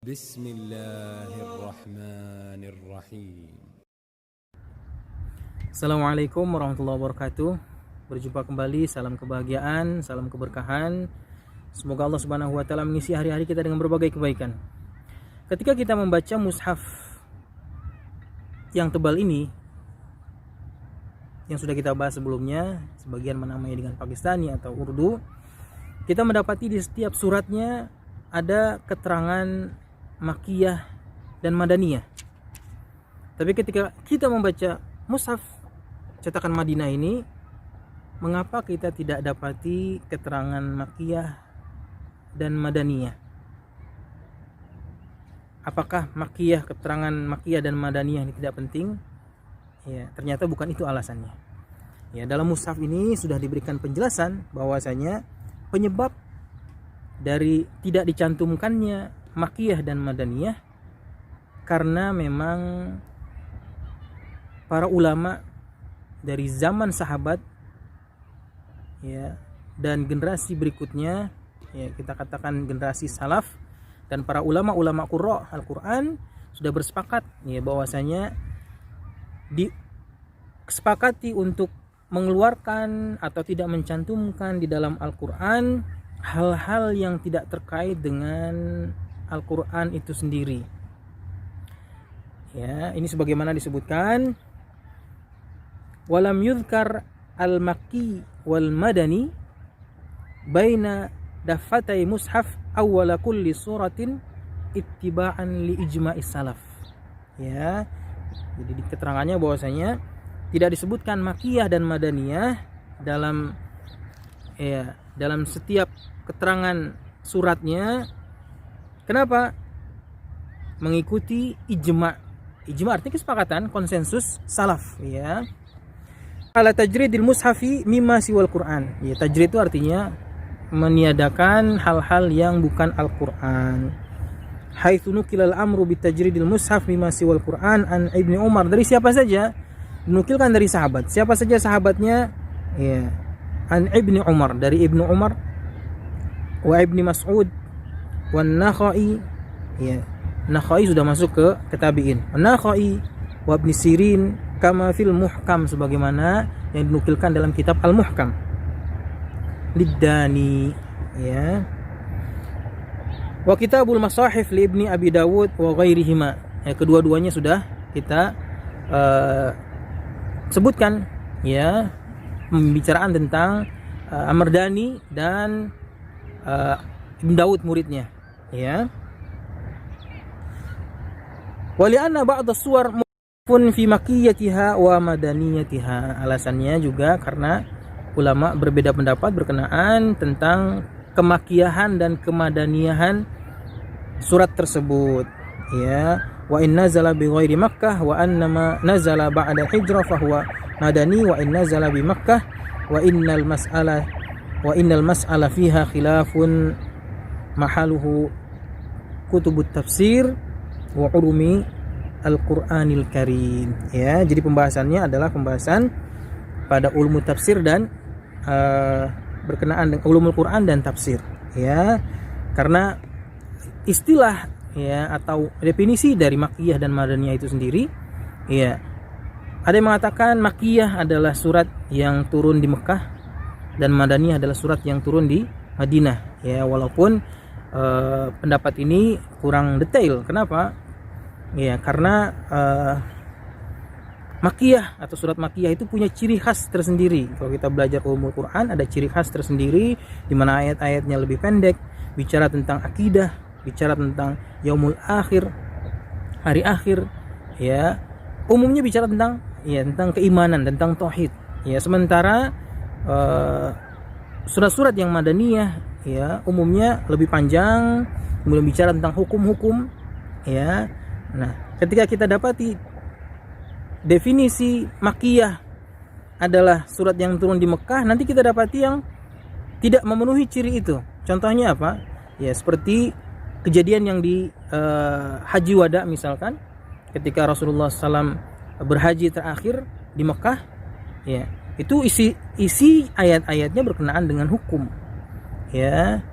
Bismillahirrahmanirrahim. Assalamualaikum warahmatullahi wabarakatuh. Berjumpa kembali, salam kebahagiaan, salam keberkahan. Semoga Allah Subhanahu wa taala mengisi hari-hari kita dengan berbagai kebaikan. Ketika kita membaca mushaf yang tebal ini, yang sudah kita bahas sebelumnya, sebagian menamai dengan Pakistani atau Urdu, kita mendapati di setiap suratnya ada keterangan Makkiyah dan Madaniyah. Tapi ketika kita membaca mushaf cetakan Madinah ini, mengapa kita tidak dapati keterangan Makkiyah dan Madaniyah? Apakah keterangan Makkiyah dan Madaniyah ini tidak penting? Ya, ternyata bukan itu alasannya. Ya, dalam mushaf ini sudah diberikan penjelasan bahwasanya penyebab dari tidak dicantumkannya Makkiyah dan Madaniyah karena memang para ulama dari zaman sahabat, ya, dan generasi berikutnya, ya, kita katakan generasi salaf, dan para ulama-ulama qurra Al-Quran sudah bersepakat, ya, bahwasanya disepakati untuk mengeluarkan atau tidak mencantumkan di dalam Al-Quran hal-hal yang tidak terkait dengan Al-Quran itu sendiri. Ya, ini sebagaimana disebutkan, walam yudhkar al-makki wal madani baina dafatai mushaf awwala kulli suratin ittiba'an li ijma'is salaf. Ya, jadi di keterangannya bahwasanya tidak disebutkan Makkiyah dan Madaniyah dalam setiap keterangan suratnya. Kenapa? Mengikuti ijma. Ijma artinya kesepakatan, konsensus salaf, ya. Ala tajridil mushafi mimma siwal Quran. Ya, tajrid itu artinya meniadakan hal-hal yang bukan Al-Quran. Haitsu nukilal amru bitajridil mushaf mimma siwal Quran an Ibnu Umar. Dari siapa saja? Dinukilkan dari sahabat. Siapa saja sahabatnya? Ya. An Ibnu Umar, dari Ibnu Umar, wa Ibnu Mas'ud, wa Nakhai, ya. Nakhai sudah masuk ke tabi'in. Nakhai wa Ibnu Sirin kama fil Muhkam, sebagaimana yang dinukilkan dalam kitab Al-Muhkam. Liddani, ya. Wa kitabul masahif li Ibni Abi Dawud wa ghairihima. Ya, kedua-duanya sudah kita sebutkan, ya, pembicaraan tentang Amardani dan Ibn Daud muridnya, ya. Wali'anna ba'da suwar pun fi makkiyatiha wa madaniyatiha. Alasannya juga karena ulama berbeda pendapat berkenaan tentang kemakkiyahan dan kemadaniyahan surat tersebut, ya. Wa in nazala bi ghairi Makkah wa annama nazala ba'da hijrah fa huwa madani wa in nazala bi Makkah wa innal mas'ala fiha khilafun mahaluhu kutubut tafsir wa urumi Al-Qur'anil Karim. Ya, jadi pembahasannya adalah pembahasan pada ulumul tafsir dan berkenaan dengan ulumul Quran dan tafsir, ya. Karena istilah, ya, atau definisi dari Makkiyah dan Madaniyah itu sendiri, ya, ada yang mengatakan Makkiyah adalah surat yang turun di Mekah dan Madaniyah adalah surat yang turun di Madinah, ya. Walaupun pendapat ini kurang detail. Kenapa? Ya, karena Makkiyah atau surat Makkiyah itu punya ciri khas tersendiri. Kalau kita belajar ulumul Quran, ada ciri khas tersendiri di mana ayat-ayatnya lebih pendek, bicara tentang akidah, bicara tentang yaumul akhir, hari akhir, ya. Umumnya bicara tentang, ya, tentang keimanan, tentang tauhid, ya. Sementara surat-surat yang Madaniyah, ya, umumnya lebih panjang, kemudian bicara tentang hukum-hukum, ya. Nah, ketika kita dapati definisi Makkiyah adalah surat yang turun di Mekah, nanti kita dapati yang tidak memenuhi ciri itu. Contohnya apa? Ya, seperti kejadian yang di Haji Wada misalkan, ketika Rasulullah SAW berhaji terakhir di Mekah, ya, itu isi ayat-ayatnya berkenaan dengan hukum, ya.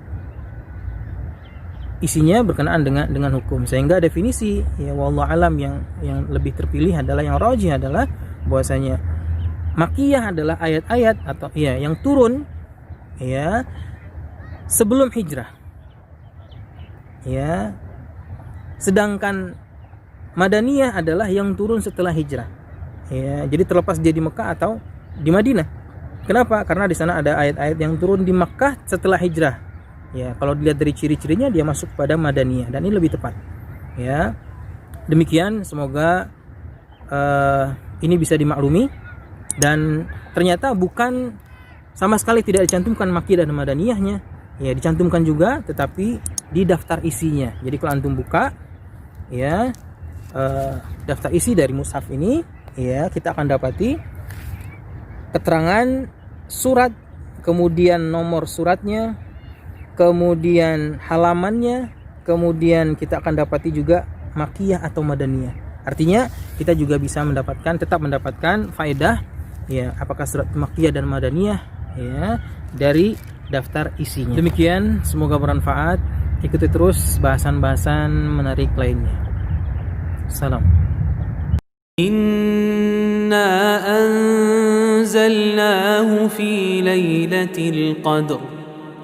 isinya berkenaan dengan hukum, sehingga definisi ya wallahu alam yang lebih terpilih adalah, yang rajih adalah bahwasanya makiyah adalah ayat-ayat atau ya yang turun ya sebelum hijrah ya, sedangkan madaniyah adalah yang turun setelah hijrah ya, jadi terlepas dia di Mekah atau di Madinah. Kenapa? Karena di sana ada ayat-ayat yang turun di Mekah setelah hijrah. Ya, kalau dilihat dari ciri-cirinya dia masuk pada madaniyah dan ini lebih tepat. Ya. Demikian, semoga ini bisa dimaklumi, dan ternyata bukan sama sekali tidak dicantumkan makiyah dan madaniyahnya. Ya, dicantumkan juga tetapi di daftar isinya. Jadi kalau antum buka ya daftar isi dari mushaf ini ya, kita akan dapati keterangan surat, kemudian nomor suratnya, kemudian halamannya, kemudian kita akan dapati juga makiyah atau madaniyah. Artinya kita juga bisa tetap mendapatkan faedah ya, apakah surat makiyah dan madaniyah ya dari daftar isinya. Demikian, semoga bermanfaat. Ikuti terus bahasan-bahasan menarik lainnya. Salam. Inna anzalnahu fi lailatul qadr.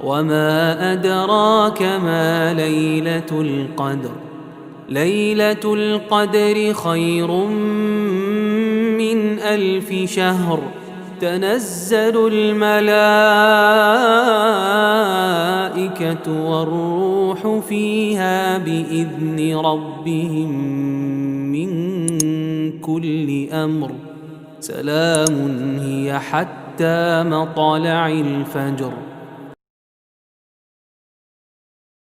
وما أدراك ما ليلة القدر ليلة القدر خير من 1000 شهر تنزل الملائكة والروح فيها بإذن ربهم من كل أمر سلام هي حتى مطلع الفجر